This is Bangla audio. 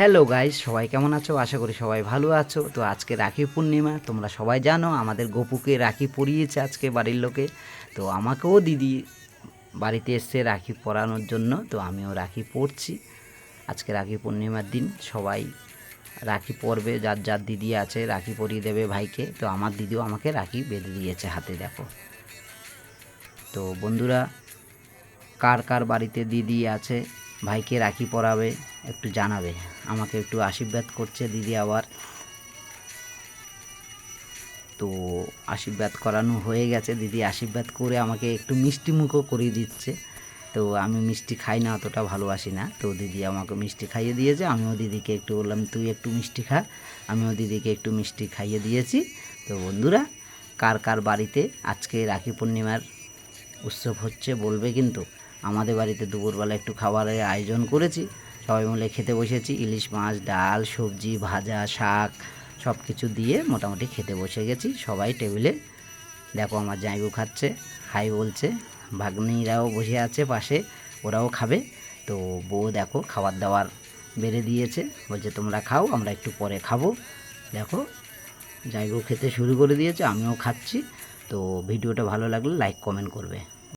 হ্যালো গাইস, সবাই কেমন আছো? আশা করি সবাই ভালো আছো। তো আজকে রাখি পূর্ণিমা, তোমরা সবাই জানো আমাদের গপুকে রাখি পরিয়েছে আজকে বাড়ির লোকে। তো আমাকেও দিদি বাড়িতে এসছে রাখি পরানোর জন্য, তো আমিও রাখি পরছি। আজকে রাখি পূর্ণিমার দিন সবাই রাখি পরবে, যার যার দিদি আছে রাখি পরিয়ে দেবে ভাইকে। তো আমার দিদিও আমাকে রাখি বেঁধে দিয়েছে হাতে, দেখো। তো বন্ধুরা, কার কার বাড়িতে দিদি আছে ভাইকে রাখি পরাবে একটু জানাবে। আমাকে একটু আশীর্বাদ করছে দিদি আবার। তো আশীর্বাদ করানো হয়ে গেছে, দিদি আশীর্বাদ করে আমাকে একটু মিষ্টি মুখও করিয়ে দিচ্ছে। তো আমি মিষ্টি খাই না, অতটা ভালোবাসি না, তো দিদি আমাকে মিষ্টি খাইয়ে দিয়েছে। আমিও দিদিকে একটু বললাম তুই একটু মিষ্টি খা, আমিও দিদিকে একটু মিষ্টি খাইয়ে দিয়েছি। তো বন্ধুরা, কার কার বাড়িতে আজকে রাখি পূর্ণিমার উৎসব হচ্ছে বলবে কিন্তু। আমাদের বাড়িতে দুপুরবেলা একটু খাবারের আয়োজন করেছি, সবাই মিলে খেতে বসেছি। ইলিশ মাছ, ডাল, সবজি, ভাজা, শাক সব কিছু দিয়ে মোটামুটি খেতে বসে গেছি সবাই টেবিলে। দেখো আমার জামাইবু খাচ্ছে, হাই বলছে। ভাগ্নিরাও বসে আছে পাশে, ওরাও খাবে। তো বউ দেখো খাবার দাবার বেড়ে দিয়েছে, বলছে তোমরা খাও, আমরা একটু পরে খাবো। দেখো জামাইবু খেতে শুরু করে দিয়েছে, আমিও খাচ্ছি। তো ভিডিওটা ভালো লাগলে লাইক কমেন্ট করবে।